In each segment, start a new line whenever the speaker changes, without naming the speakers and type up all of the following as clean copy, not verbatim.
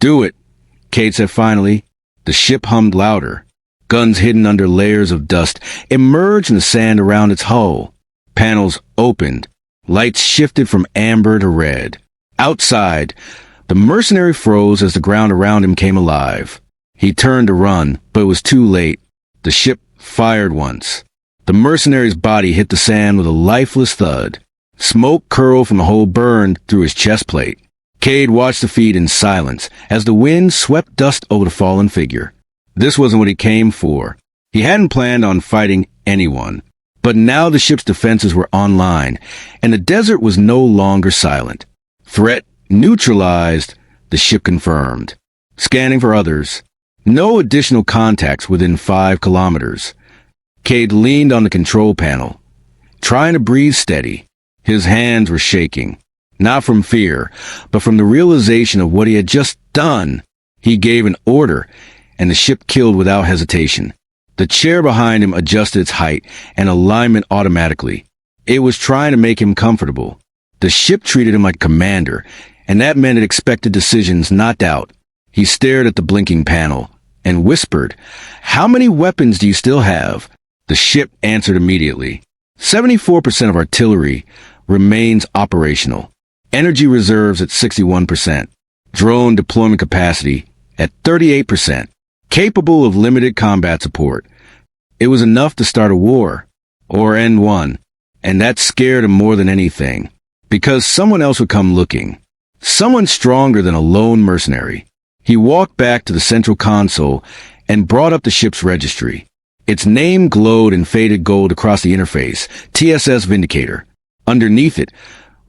Do it, Cade said finally. The ship hummed louder. Guns hidden under layers of dust emerged in the sand around its hull. Panels opened. Lights shifted from amber to red. Outside, the mercenary froze as the ground around him came alive. He turned to run, but it was too late. The ship fired once. The mercenary's body hit the sand with a lifeless thud. Smoke curled from the hole burned through his chest plate. Cade watched the feed in silence as the wind swept dust over the fallen figure. This wasn't what he came for. He hadn't planned on fighting anyone. But now the ship's defenses were online, and the desert was no longer silent. Threat neutralized, the ship confirmed. Scanning for others. No additional contacts within 5 kilometers. Cade leaned on the control panel, trying to breathe steady. His hands were shaking, not from fear, but from the realization of what he had just done. He gave an order, and the ship killed without hesitation. The chair behind him adjusted its height and alignment automatically. It was trying to make him comfortable. The ship treated him like a commander, and that meant it expected decisions, not doubt. He stared at the blinking panel and whispered, "How many weapons do you still have?" The ship answered immediately. 74% of artillery remains operational. Energy reserves at 61%. Drone deployment capacity at 38%. Capable of limited combat support. It was enough to start a war, or end one, and that scared him more than anything, because someone else would come looking. Someone stronger than a lone mercenary. He walked back to the central console and brought up the ship's registry. Its name glowed in faded gold across the interface, TSS Vindicator. Underneath it,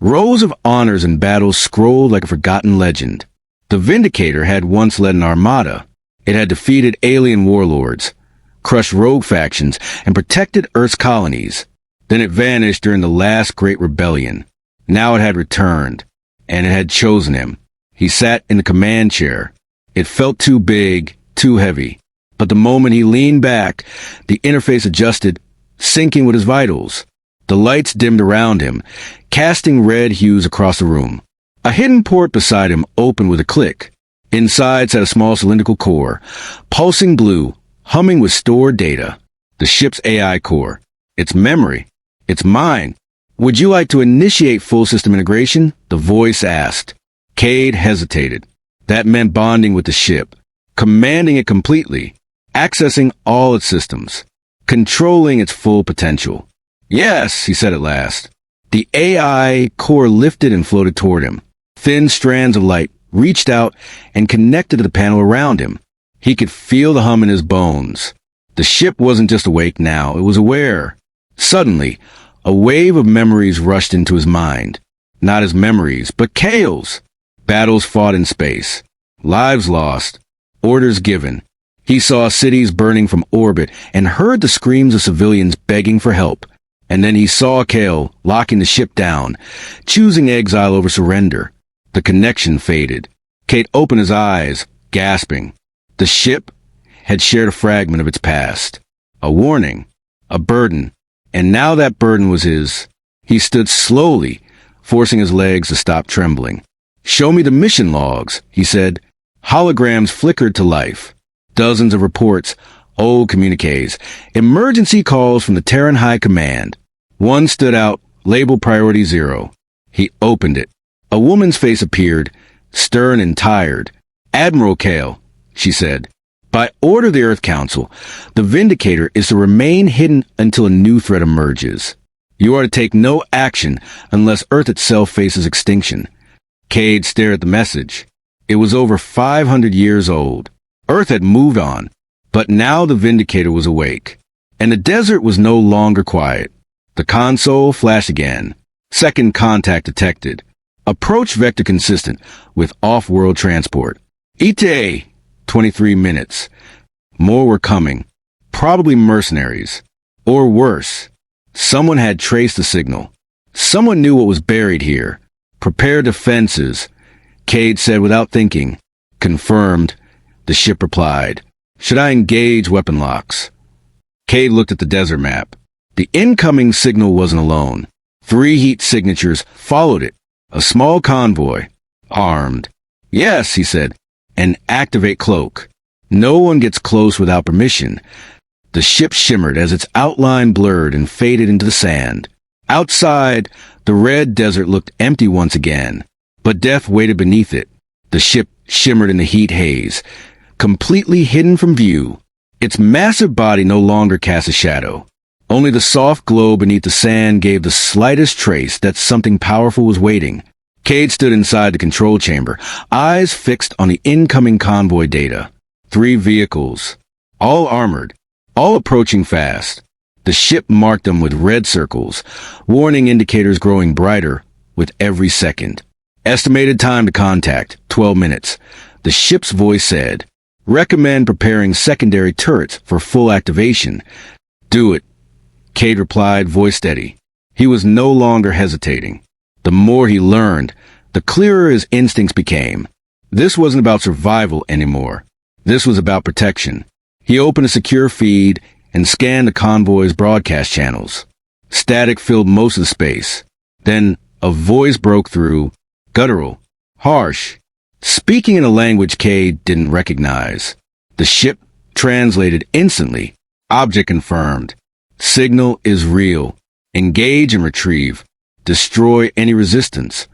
rows of honors and battles scrolled like a forgotten legend. The Vindicator had once led an armada. It had defeated alien warlords, crushed rogue factions, and protected Earth's colonies. Then it vanished during the last Great Rebellion. Now it had returned, and it had chosen him. He sat in the command chair. It felt too big, too heavy. But the moment he leaned back, the interface adjusted, syncing with his vitals. The lights dimmed around him, casting red hues across the room. A hidden port beside him opened with a click. Inside sat a small cylindrical core, pulsing blue, humming with stored data. The ship's AI core. Its memory. Its mind. "Would you like to initiate full system integration?" the voice asked. Cade hesitated. That meant bonding with the ship, commanding it completely, accessing all its systems, controlling its full potential. "Yes," he said at last. The AI core lifted and floated toward him. Thin strands of light reached out and connected to the panel around him. He could feel the hum in his bones. The ship wasn't just awake now, it was aware. Suddenly, a wave of memories rushed into his mind. Not his memories, but Kale's. Battles fought in space. Lives lost. Orders given. He saw cities burning from orbit and heard the screams of civilians begging for help. And then he saw Kale locking the ship down, choosing exile over surrender. The connection faded. Cade opened his eyes, gasping. The ship had shared a fragment of its past. A warning. A burden. And now that burden was his. He stood slowly, forcing his legs to stop trembling. "Show me the mission logs," he said. Holograms flickered to life. Dozens of reports, old communiques, emergency calls from the Terran High Command. One stood out, labeled Priority 0. He opened it. A woman's face appeared, stern and tired. "Admiral Kale," she said. "By order of the Earth Council, the Vindicator is to remain hidden until a new threat emerges. You are to take no action unless Earth itself faces extinction." Cade stared at the message. It was over 500 years old. Earth had moved on, but now the Vindicator was awake. And the desert was no longer quiet. The console flashed again. Second contact detected. Approach vector consistent with off-world transport. ETA, 23 minutes. More were coming. Probably mercenaries. Or worse. Someone had traced the signal. Someone knew what was buried here. "Prepare defenses," Cade said without thinking. "Confirmed," the ship replied. "Should I engage weapon locks?" Cade looked at the desert map. The incoming signal wasn't alone. 3 heat signatures followed it. A small convoy. Armed. "Yes," he said. and activate cloak. No one gets close without permission. The ship shimmered as its outline blurred and faded into the sand. Outside, the red desert looked empty once again, but death waited beneath it. The ship shimmered in the heat haze, completely hidden from view. Its massive body no longer cast a shadow. Only the soft glow beneath the sand gave the slightest trace that something powerful was waiting. Cade stood inside the control chamber, eyes fixed on the incoming convoy data. 3 vehicles, all armored, all approaching fast. The ship marked them with red circles, warning indicators growing brighter with every second. Estimated time to contact, 12 minutes. The ship's voice said, "Recommend preparing secondary turrets for full activation." "Do it," Cade replied, voice steady. He was no longer hesitating. The more he learned, the clearer his instincts became. This wasn't about survival anymore. This was about protection. He opened a secure feed and scanned the convoy's broadcast channels. Static filled most of the space. Then a voice broke through, guttural, harsh, speaking in a language Cade didn't recognize. The ship translated instantly. Object confirmed. Signal is real. Engage and retrieve. Destroy any resistance.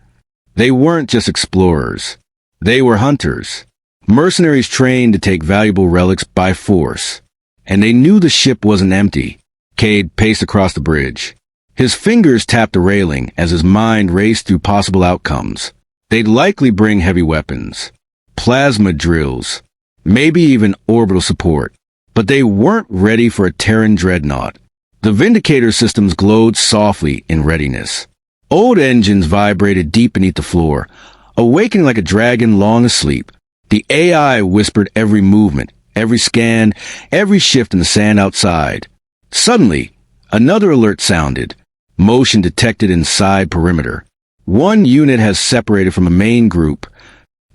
They weren't just explorers. They were hunters. Mercenaries trained to take valuable relics by force. And they knew the ship wasn't empty. Cade paced across the bridge. His fingers tapped the railing as his mind raced through possible outcomes. They'd likely bring heavy weapons, plasma drills, maybe even orbital support. But they weren't ready for a Terran dreadnought. The Vindicator systems glowed softly in readiness. Old engines vibrated deep beneath the floor, awakening like a dragon long asleep. The AI whispered every movement, every scan, every shift in the sand outside. Suddenly, another alert sounded. Motion detected inside perimeter. One unit has separated from a main group.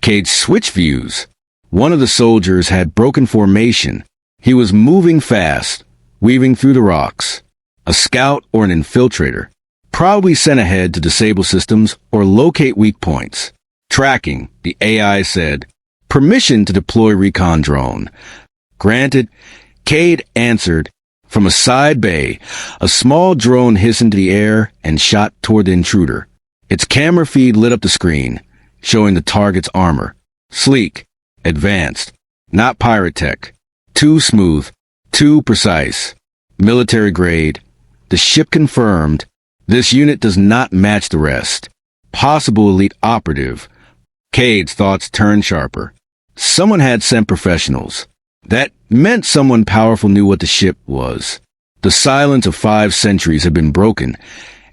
Cade switched views. One of the soldiers had broken formation. He was moving fast, weaving through the rocks. A scout or an infiltrator, probably sent ahead to disable systems or locate weak points. Tracking, the AI said. Permission to deploy recon drone. Granted, Cade answered. From a side bay, a small drone hissed into the air and shot toward the intruder. Its camera feed lit up the screen, showing the target's armor. Sleek, advanced, not pirate tech. Too smooth, too precise. Military grade. The ship confirmed. This unit does not match the rest. Possible elite operative. Cade's thoughts turned sharper. Someone had sent professionals. That meant someone powerful knew what the ship was. The silence of 5 centuries had been broken,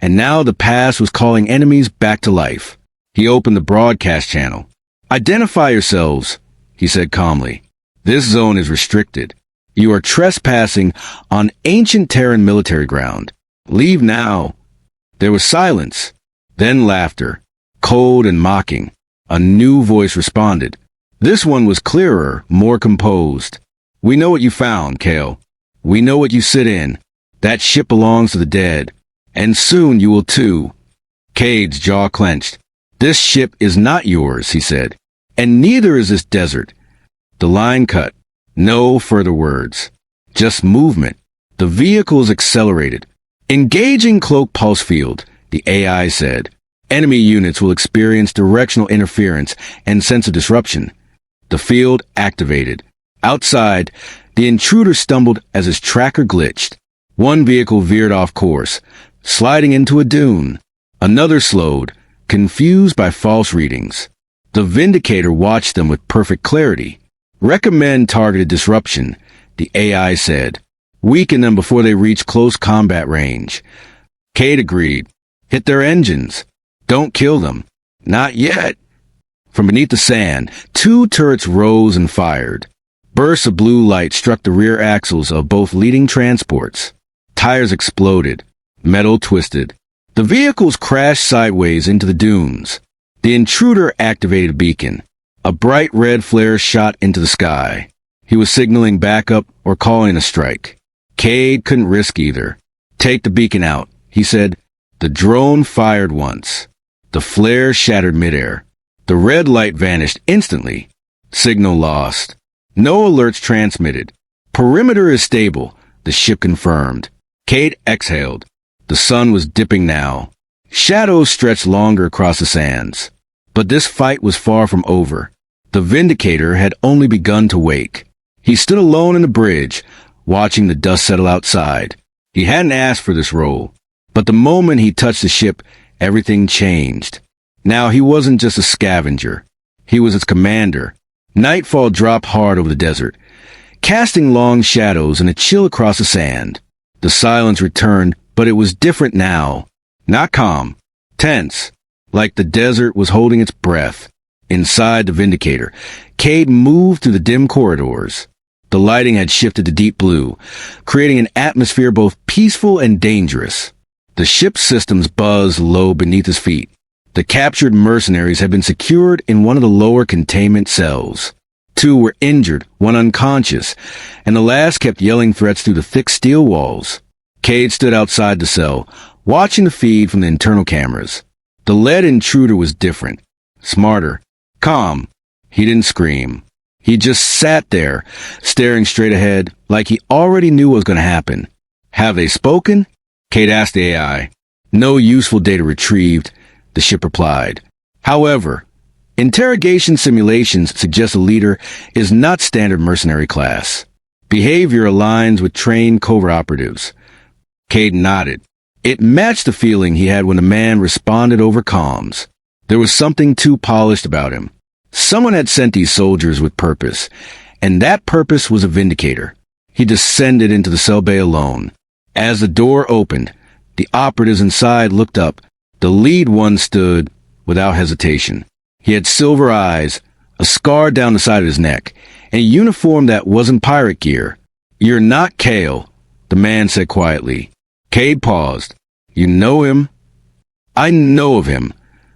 and now the past was calling enemies back to life. He opened the broadcast channel. "Identify yourselves," he said calmly. "This zone is restricted. You are trespassing on ancient Terran military ground. Leave now." There was silence, then laughter, cold and mocking. A new voice responded. This one was clearer, more composed. "We know what you found, Kale. We know what you sit in. That ship belongs to the dead. And soon you will too." Cade's jaw clenched. "This ship is not yours," he said. "And neither is this desert." The line cut. No further words. Just movement. The vehicles accelerated. "Engaging cloak pulse field," the AI said. "Enemy units will experience directional interference and sense of disruption." The field activated. Outside, the intruder stumbled as his tracker glitched. One vehicle veered off course, sliding into a dune. Another slowed, confused by false readings. The Vindicator watched them with perfect clarity. "Recommend targeted disruption," the AI said. "Weaken them before they reach close combat range." Cade agreed. "Hit their engines. Don't kill them. Not yet." From beneath the sand, 2 turrets rose and fired. Bursts of blue light struck the rear axles of both leading transports. Tires exploded. Metal twisted. The vehicles crashed sideways into the dunes. The intruder activated a beacon. A bright red flare shot into the sky. He was signaling backup or calling a strike. Cade couldn't risk either. "Take the beacon out," he said. The drone fired once. The flare shattered midair. The red light vanished instantly. Signal lost. No alerts transmitted. Perimeter is stable, the ship confirmed. Cade exhaled. The sun was dipping now. Shadows stretched longer across the sands. But this fight was far from over. The Vindicator had only begun to wake. He stood alone in the bridge, watching the dust settle outside. He hadn't asked for this role. But the moment he touched the ship, everything changed. Now he wasn't just a scavenger. He was its commander. Nightfall dropped hard over the desert, casting long shadows and a chill across the sand. The silence returned, but it was different now. Not calm. Tense. Like the desert was holding its breath. Inside the Vindicator, Cade moved through the dim corridors. The lighting had shifted to deep blue, creating an atmosphere both peaceful and dangerous. The ship's systems buzzed low beneath his feet. The captured mercenaries had been secured in one of the lower containment cells. 2 were injured, 1 unconscious, and the last kept yelling threats through the thick steel walls. Cade stood outside the cell, watching the feed from the internal cameras. The lead intruder was different. Smarter. Calm. He didn't scream. He just sat there, staring straight ahead, like he already knew what was going to happen. Have they spoken? Cade asked the AI. No useful data retrieved, the ship replied. However, interrogation simulations suggest the leader is not standard mercenary class. Behavior aligns with trained covert operatives. Cade nodded. It matched the feeling he had when the man responded over comms. There was something too polished about him. Someone had sent these soldiers with purpose, and that purpose was a Vindicator. He descended into the cell bay alone. As the door opened, the operatives inside looked up. The lead one stood without hesitation. He had silver eyes, a scar down the side of his neck, and a uniform that wasn't pirate gear. You're not Kale, the man said quietly. Cade paused. You know him? I know of him,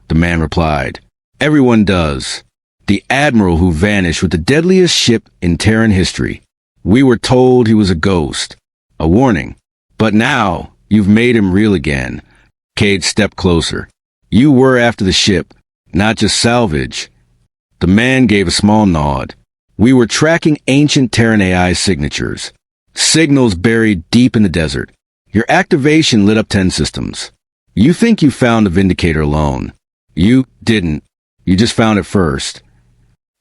the man replied. Everyone does. The Admiral who vanished with the deadliest ship in Terran history. We were told he was a ghost. A warning. But now, you've made him real again. Cade stepped closer. You were after the ship, not just salvage. The man gave a small nod. We were tracking ancient Terran AI signatures. Signals buried deep in the desert. Your activation lit up 10 systems. You think you found the Vindicator alone. You didn't. You just found it first.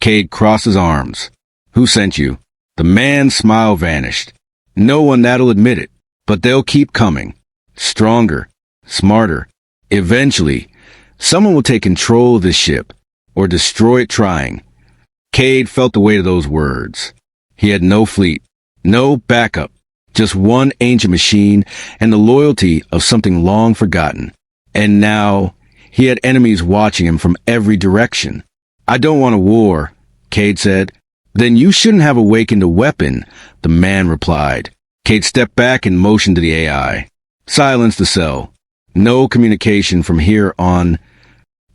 Cade crossed his arms. Who sent you? The man's smile vanished. No one that'll admit it, but they'll keep coming. Stronger. Smarter. Eventually, someone will take control of this ship, or destroy it trying. Cade felt the weight of those words. He had no fleet, no backup, just one ancient machine and the loyalty of something long forgotten. And now, he had enemies watching him from every direction. I don't want a war, Cade said. Then you shouldn't have awakened a weapon, the man replied. Cade stepped back and motioned to the AI. Silence the cell. No communication from here on.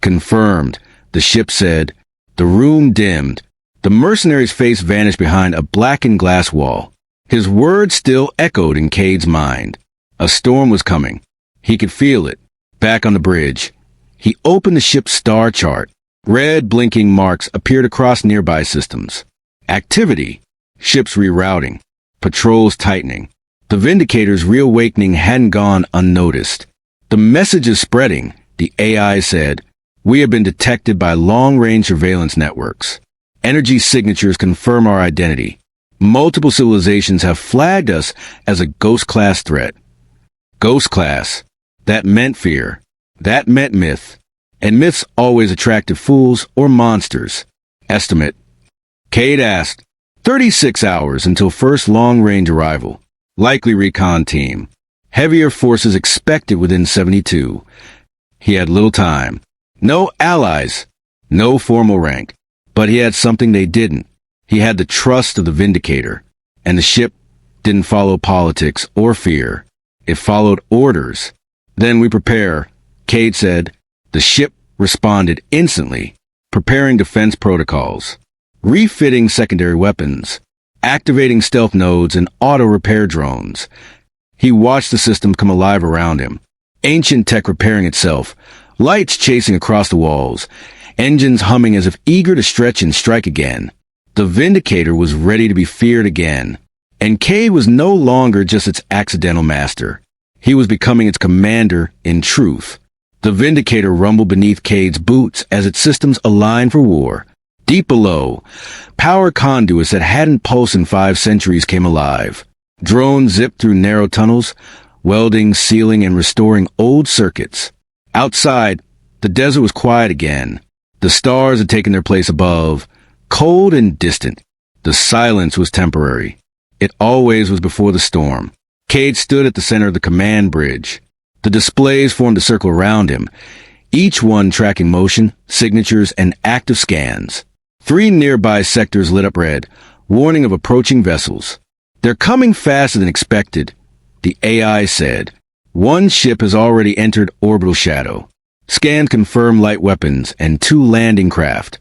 Confirmed, the ship said. The room dimmed. The mercenary's face vanished behind a blackened glass wall. His words still echoed in Cade's mind. A storm was coming. He could feel it. Back on the bridge. He opened the ship's star chart. Red blinking marks appeared across nearby systems. Activity. Ships rerouting. Patrols tightening. The Vindicator's reawakening hadn't gone unnoticed. The message is spreading, the AI said. We have been detected by long-range surveillance networks. Energy signatures confirm our identity. Multiple civilizations have flagged us as a ghost-class threat. Ghost-class. That meant fear. That meant myth. And myths always attracted fools or monsters. Estimate. Cade asked. 36 hours until first long-range arrival. Likely recon team. Heavier forces expected within 72. He had little time. No allies. No formal rank. But he had something they didn't. He had the trust of the Vindicator. And the ship didn't follow politics or fear. It followed orders. Then we prepare, Cade said. The ship responded instantly, preparing defense protocols, refitting secondary weapons, activating stealth nodes and auto-repair drones. He watched the system come alive around him. Ancient tech repairing itself, lights chasing across the walls, engines humming as if eager to stretch and strike again. The Vindicator was ready to be feared again, and Cade was no longer just its accidental master. He was becoming its commander in truth. The Vindicator rumbled beneath Cade's boots as its systems aligned for war. Deep below, power conduits that hadn't pulsed in 5 centuries came alive. Drones zipped through narrow tunnels, welding, sealing, and restoring old circuits. Outside, the desert was quiet again. The stars had taken their place above, cold and distant. The silence was temporary. It always was before the storm. Cade stood at the center of the command bridge. The displays formed a circle around him, each one tracking motion, signatures, and active scans. 3 nearby sectors lit up red, warning of approaching vessels. "They're coming faster than expected," the AI said. "One ship has already entered orbital shadow. Scan confirm light weapons and 2 landing craft.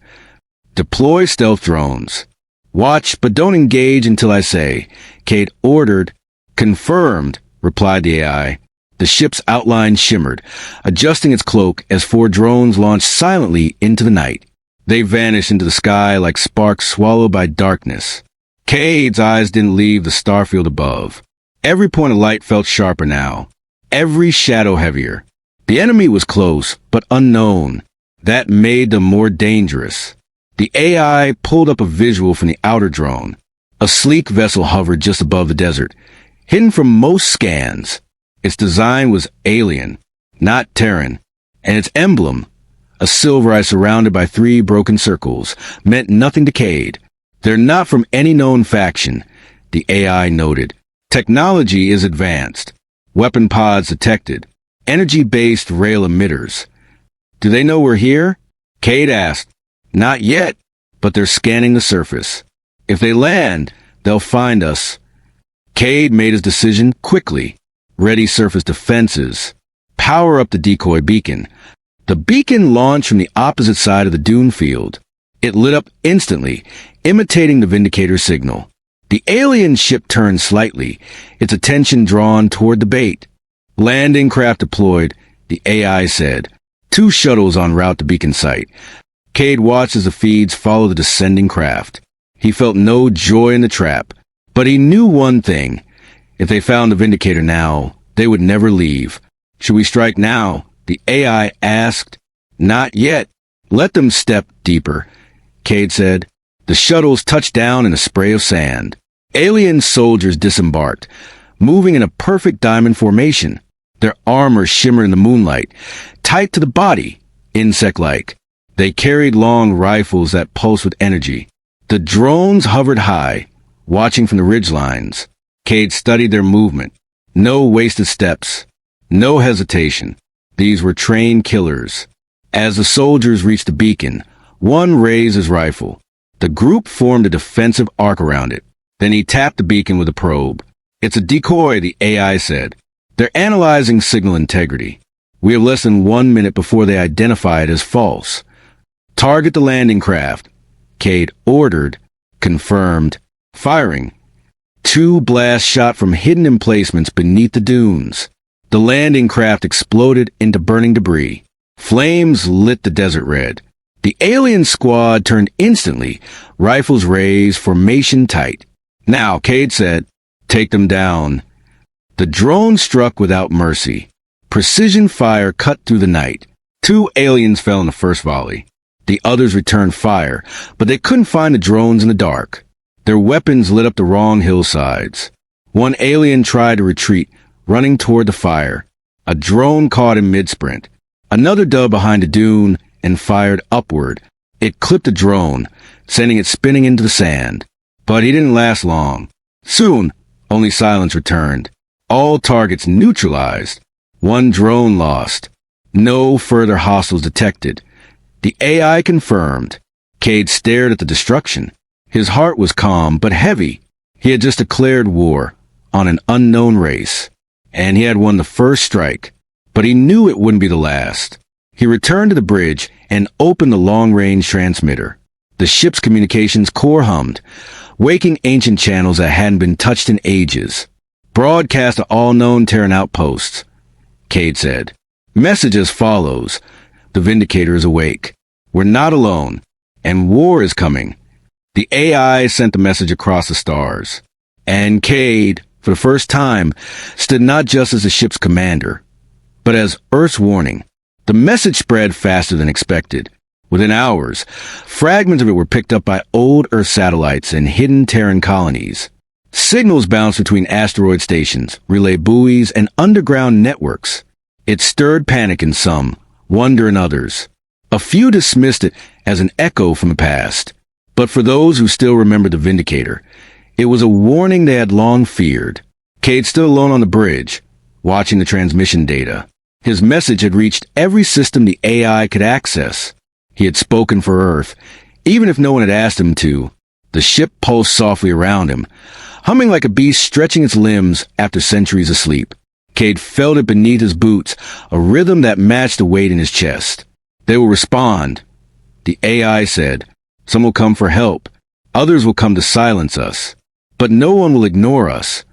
Deploy stealth drones. Watch, but don't engage until I say," Cade ordered. "Confirmed," replied the AI. The ship's outline shimmered, adjusting its cloak as 4 drones launched silently into the night. They vanished into the sky like sparks swallowed by darkness. Cade's eyes didn't leave the starfield above. Every point of light felt sharper now, every shadow heavier. The enemy was close, but unknown. That made them more dangerous. The AI pulled up a visual from the outer drone. A sleek vessel hovered just above the desert, hidden from most scans. Its design was alien, not Terran, and its emblem, a silver eye surrounded by 3 broken circles, meant nothing to Cade. "They're not from any known faction," the AI noted. "Technology is advanced. Weapon pods detected. Energy-based rail emitters." "Do they know we're here?" Cade asked. "Not yet, but they're scanning the surface. If they land, they'll find us." Cade made his decision quickly. Ready surface defenses. Power up the decoy beacon. The beacon launched from the opposite side of the dune field. It lit up instantly, imitating the Vindicator's signal. The alien ship turned slightly, its attention drawn toward the bait. "Landing craft deployed," the AI said. 2 shuttles en route to beacon site. Cade watched as the feeds followed the descending craft. He felt no joy in the trap, but he knew one thing. If they found the Vindicator now, they would never leave. "Should we strike now?" the AI asked. "Not yet. Let them step deeper," Cade said. The shuttles touched down in a spray of sand. Alien soldiers disembarked, moving in a perfect diamond formation. Their armor shimmered in the moonlight, tight to the body, insect-like. They carried long rifles that pulsed with energy. The drones hovered high, watching from the ridgelines. Cade studied their movement. No wasted steps. No hesitation. These were trained killers. As the soldiers reached the beacon, one raised his rifle. The group formed a defensive arc around it. Then he tapped the beacon with a probe. "It's a decoy," the AI said. "They're analyzing signal integrity. We have less than 1 minute before they identify it as false." "Target the landing craft," Cade ordered. Confirmed. Firing. 2 blasts shot from hidden emplacements beneath the dunes. The landing craft exploded into burning debris. Flames lit the desert red. The alien squad turned instantly, rifles raised, formation tight. "Now," Cade said, "take them down." The drone struck without mercy. Precision fire cut through the night. 2 aliens fell in the first volley. The others returned fire, but they couldn't find the drones in the dark. Their weapons lit up the wrong hillsides. One alien tried to retreat, running toward the fire. A drone caught him mid-sprint. Another dug behind a dune and fired upward. It clipped the drone, sending it spinning into the sand. But he didn't last long. Soon, only silence returned. All targets neutralized. 1 drone lost. No further hostiles detected. The AI confirmed. Cade stared at the destruction. His heart was calm but heavy. He had just declared war on an unknown race, and he had won the first strike, but he knew it wouldn't be the last. He returned to the bridge and opened the long-range transmitter. The ship's communications core hummed, waking ancient channels that hadn't been touched in ages. "Broadcast to all known Terran outposts," Cade said. "Message as follows. The Vindicator is awake. We're not alone, and war is coming." The AI sent the message across the stars. And Cade, for the first time, stood not just as the ship's commander, but as Earth's warning. The message spread faster than expected. Within hours, fragments of it were picked up by old Earth satellites and hidden Terran colonies. Signals bounced between asteroid stations, relay buoys, and underground networks. It stirred panic in some, wonder in others. A few dismissed it as an echo from the past. But for those who still remembered the Vindicator, it was a warning they had long feared. Cade stood alone on the bridge, watching the transmission data. His message had reached every system the AI could access. He had spoken for Earth, even if no one had asked him to. The ship pulsed softly around him, humming like a beast stretching its limbs after centuries of sleep. Cade felt it beneath his boots, a rhythm that matched the weight in his chest. They will respond, the AI said. Some will come for help. Others will come to silence us. But no one will ignore us.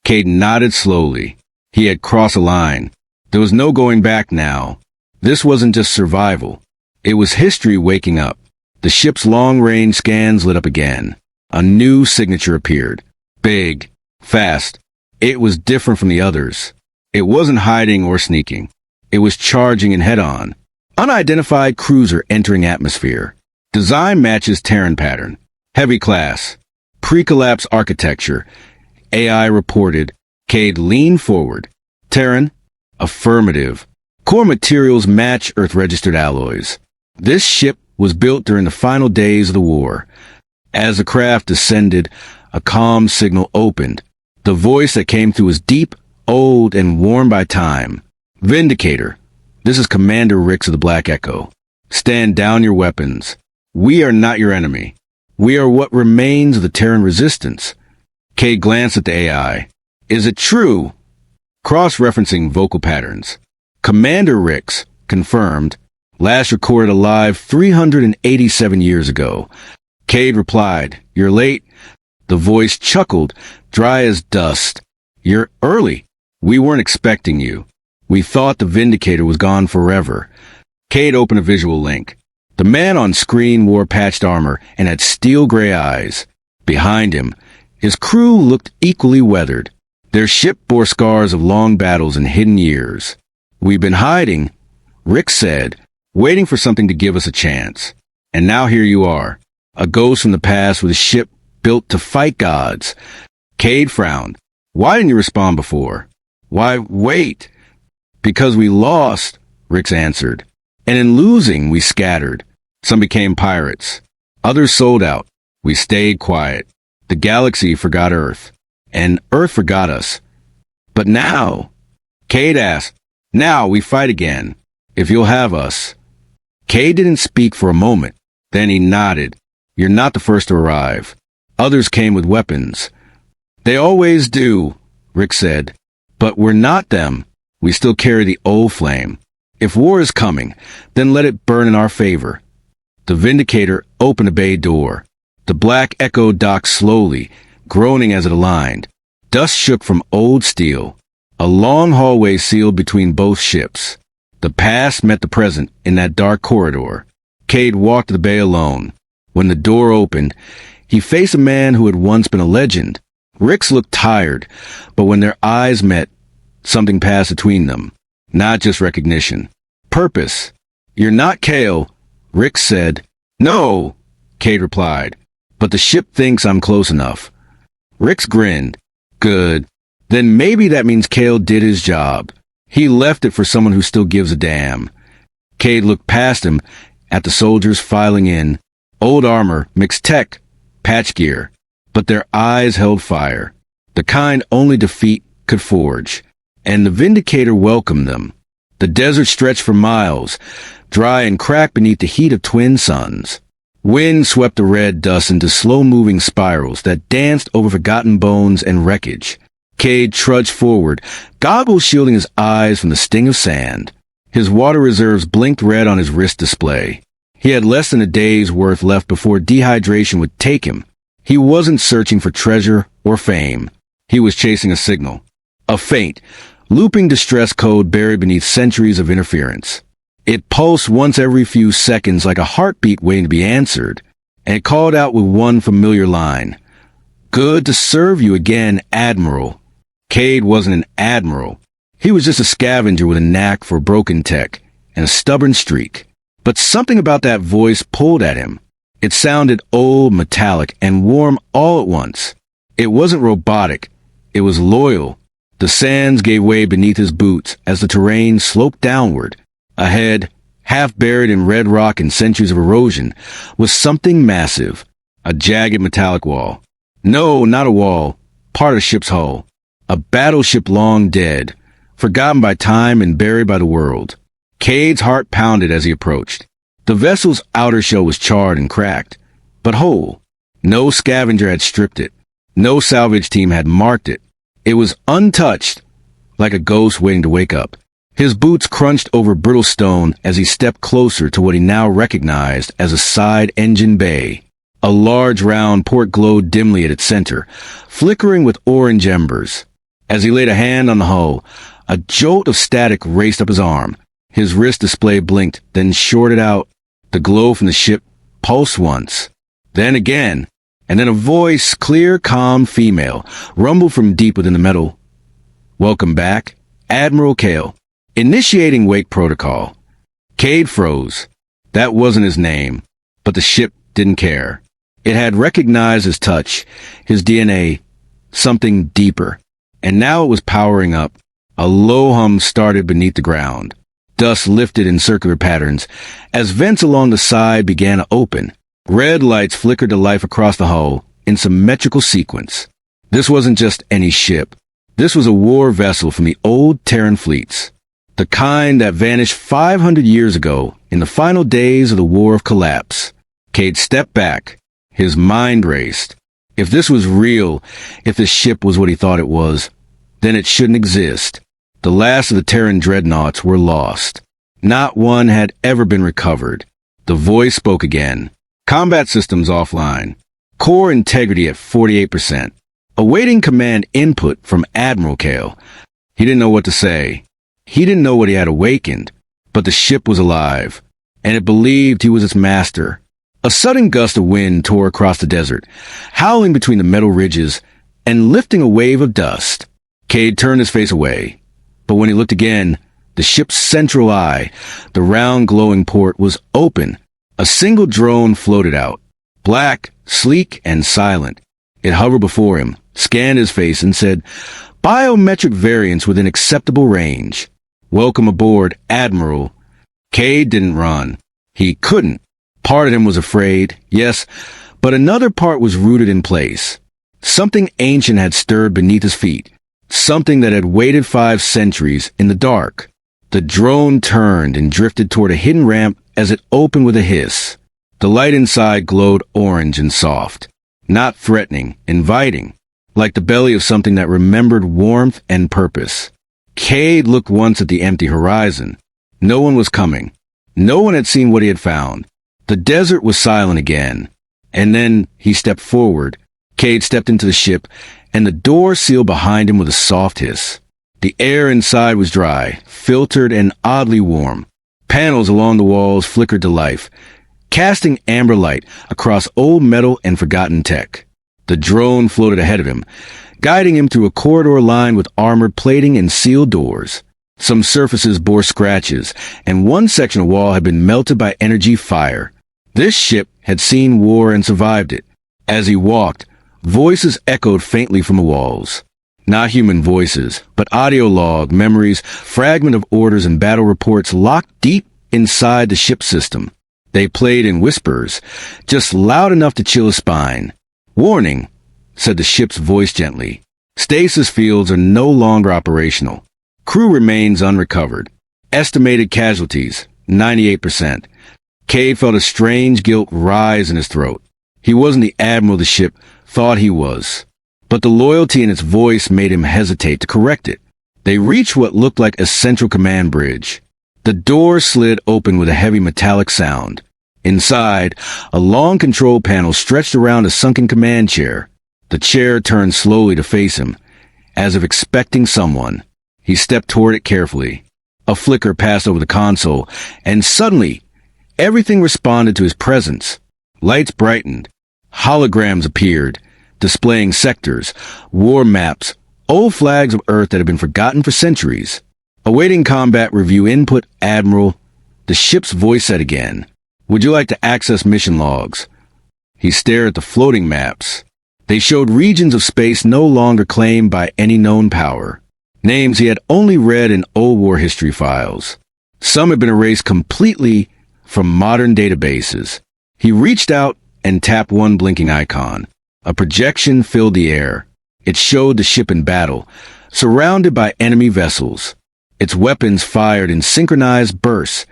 Cade nodded slowly. He had crossed a line. There was no going back now. This wasn't just survival. It was history waking up. The ship's long-range scans lit up again. A new signature appeared. Big. Fast. It was different from the others. It wasn't hiding or sneaking. It was charging in head-on. Unidentified cruiser entering atmosphere. Design matches Terran pattern. Heavy class. Pre-collapse architecture. AI reported. Cade leaned forward. Terran? Affirmative. Core materials match Earth-registered alloys. This ship was built during the final days of the war. As the craft descended, a comm signal opened. The voice that came through was deep, old, and worn by time. Vindicator. This is Commander Rix of the Black Echo. Stand down your weapons. We are not your enemy. We are what remains of the Terran resistance. Cade glanced at the AI. Is it true? Cross-referencing vocal patterns. Commander Rix, confirmed. Last recorded alive 387 years ago. Cade replied, You're late. The voice chuckled, dry as dust. You're early. We weren't expecting you. We thought the Vindicator was gone forever. Cade opened a visual link. The man on screen wore patched armor and had steel-gray eyes. Behind him, his crew looked equally weathered. Their ship bore scars of long battles and hidden years. We've been hiding, Rick said, waiting for something to give us a chance. And now here you are, a ghost from the past with a ship built to fight gods. Cade frowned. Why didn't you respond before? Why wait? Because we lost, Rix answered. And in losing, we scattered. Some became pirates. Others sold out. We stayed quiet. The galaxy forgot Earth. And Earth forgot us. But now, Cade asked, now we fight again. If you'll have us. Cade didn't speak for a moment. Then he nodded. You're not the first to arrive. Others came with weapons. They always do, Rick said. But we're not them. We still carry the old flame. If war is coming, then let it burn in our favor. The Vindicator opened a bay door. The Black Echo docked slowly, groaning as it aligned. Dust shook from old steel. A long hallway sealed between both ships. The past met the present in that dark corridor. Cade walked to the bay alone. When the door opened, he faced a man who had once been a legend. Rix looked tired, but when their eyes met, something passed between them. Not just recognition. Purpose. You're not Kale, Rix said. No, Cade replied. But the ship thinks I'm close enough. Rix grinned. Good. Then maybe that means Kale did his job. He left it for someone who still gives a damn. Cade looked past him at the soldiers filing in. Old armor, mixed tech, patch gear. But their eyes held fire. The kind only defeat could forge. And the Vindicator welcomed them. The desert stretched for miles, dry and cracked beneath the heat of twin suns. Wind swept the red dust into slow-moving spirals that danced over forgotten bones and wreckage. Cade trudged forward, goggles shielding his eyes from the sting of sand. His water reserves blinked red on his wrist display. He had less than a day's worth left before dehydration would take him. He wasn't searching for treasure or fame. He was chasing a signal. A faint, looping distress code buried beneath centuries of interference. It pulsed once every few seconds like a heartbeat waiting to be answered. and it called out with one familiar line. "Good to serve you again, Admiral." Cade wasn't an admiral. He was just a scavenger with a knack for broken tech and a stubborn streak. But something about that voice pulled at him. It sounded old, metallic, and warm all at once. It wasn't robotic. It was loyal. The sands gave way beneath his boots as the terrain sloped downward. Ahead, half buried in red rock and centuries of erosion, was something massive. A jagged metallic wall. No, not a wall. Part of the ship's hull. A battleship long dead, forgotten by time and buried by the world. Cade's heart pounded as he approached. The vessel's outer shell was charred and cracked, but whole. No scavenger had stripped it. No salvage team had marked it. It was untouched, like a ghost waiting to wake up. His boots crunched over brittle stone as he stepped closer to what he now recognized as a side engine bay. A large round port glowed dimly at its center, flickering with orange embers. As he laid a hand on the hull, a jolt of static raced up his arm. His wrist display blinked, then shorted out. The glow from the ship pulsed once, then again, and then a voice, clear, calm, female, rumbled from deep within the metal. "Welcome back, Admiral Kale. Initiating wake protocol." Cade froze. That wasn't his name, but the ship didn't care. It had recognized his touch, his DNA, something deeper. And now it was powering up. A low hum started beneath the ground. Dust lifted in circular patterns as vents along the side began to open. Red lights flickered to life across the hull in symmetrical sequence. This wasn't just any ship. This was a war vessel from the old Terran fleets. The kind that vanished 500 years ago in the final days of the War of Collapse. Cade stepped back. His mind raced. If this was real, if this ship was what he thought it was, then it shouldn't exist. The last of the Terran dreadnoughts were lost. Not one had ever been recovered. The voice spoke again. "Combat systems offline. Core integrity at 48%. Awaiting command input from Admiral Kale." He didn't know what to say. He didn't know what he had awakened, but the ship was alive, and it believed he was its master. A sudden gust of wind tore across the desert, howling between the metal ridges and lifting a wave of dust. Cade turned his face away, but when he looked again, the ship's central eye, the round glowing port, was open. A single drone floated out, black, sleek, and silent. It hovered before him, scanned his face, and said, "Biometric variance within acceptable range. Welcome aboard, Admiral." Cade didn't run. He couldn't. Part of him was afraid, yes, but another part was rooted in place. Something ancient had stirred beneath his feet, something that had waited 5 centuries in the dark. The drone turned and drifted toward a hidden ramp as it opened with a hiss. The light inside glowed orange and soft, not threatening, inviting, like the belly of something that remembered warmth and purpose. Cade looked once at the empty horizon. No one was coming. No one had seen what he had found. The desert was silent again. And then he stepped forward. Cade stepped into the ship, and the door sealed behind him with a soft hiss. The air inside was dry, filtered, and oddly warm. Panels along the walls flickered to life, casting amber light across old metal and forgotten tech. The drone floated ahead of him, guiding him through a corridor lined with armored plating and sealed doors. Some surfaces bore scratches, and one section of wall had been melted by energy fire. This ship had seen war and survived it. As he walked, voices echoed faintly from the walls. Not human voices, but audio log, memories, fragment of orders and battle reports locked deep inside the ship system. They played in whispers, just loud enough to chill his spine. "Warning," said the ship's voice gently. "Stasis fields are no longer operational. Crew remains unrecovered. Estimated casualties, 98%. Cade felt a strange guilt rise in his throat. He wasn't the admiral the ship thought he was, but the loyalty in its voice made him hesitate to correct it. They reached what looked like a central command bridge. The door slid open with a heavy metallic sound. Inside, a long control panel stretched around a sunken command chair. The chair turned slowly to face him, as if expecting someone. He stepped toward it carefully. A flicker passed over the console, and suddenly, everything responded to his presence. Lights brightened. Holograms appeared, displaying sectors, war maps, old flags of Earth that had been forgotten for centuries. Awaiting combat review input, Admiral. The ship's voice said again, "Would you like to access mission logs?" He stared at the floating maps. They showed regions of space no longer claimed by any known power. Names he had only read in old war history files. Some had been erased completely from modern databases. He reached out and tapped one blinking icon. A projection filled the air. It showed the ship in battle, surrounded by enemy vessels. Its weapons fired in synchronized bursts,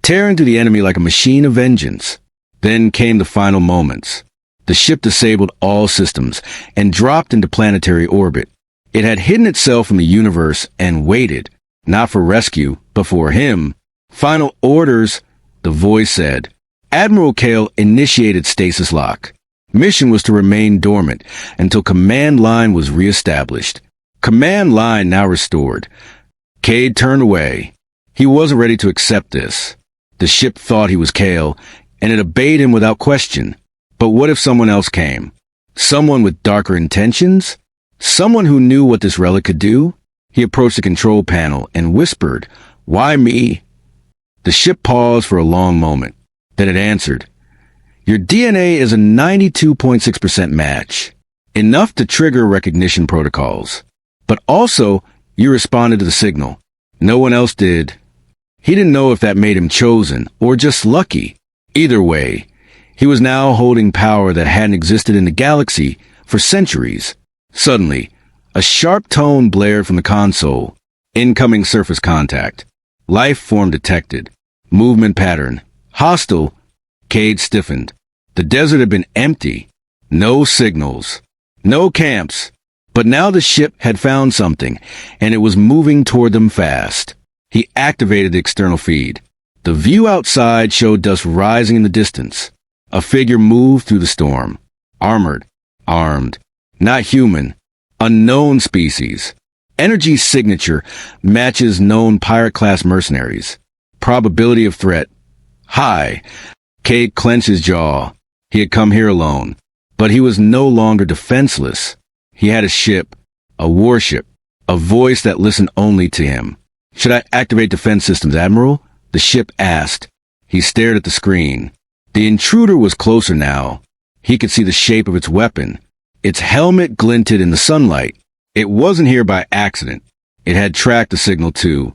tearing through the enemy like a machine of vengeance. Then came the final moments. The ship disabled all systems and dropped into planetary orbit. It had hidden itself from the universe and waited, not for rescue, but for him. Final orders, the voice said. Admiral Kale initiated stasis lock. Mission was to remain dormant until command line was reestablished. Command line now restored. Cade turned away. He wasn't ready to accept this. The ship thought he was Kale, and it obeyed him without question. But what if someone else came? Someone with darker intentions? Someone who knew what this relic could do? He approached the control panel and whispered, "Why me?" The ship paused for a long moment. Then it answered, "Your DNA is a 92.6% match. Enough to trigger recognition protocols. But also, you responded to the signal. No one else did." He didn't know if that made him chosen or just lucky. Either way, he was now holding power that hadn't existed in the galaxy for centuries. Suddenly, a sharp tone blared from the console. Incoming surface contact. Life form detected. Movement pattern. Hostile. Cade stiffened. The desert had been empty. No signals. No camps. But now the ship had found something, and it was moving toward them fast. He activated the external feed. The view outside showed dust rising in the distance. A figure moved through the storm. Armored. Armed. Not human. Unknown species. Energy signature matches known pirate-class mercenaries. Probability of threat. High. Cade clenched his jaw. He had come here alone. But he was no longer defenseless. He had a ship. A warship. A voice that listened only to him. "Should I activate defense systems, Admiral?" The ship asked. He stared at the screen. The intruder was closer now. He could see the shape of its weapon. Its helmet glinted in the sunlight. It wasn't here by accident. It had tracked the signal too.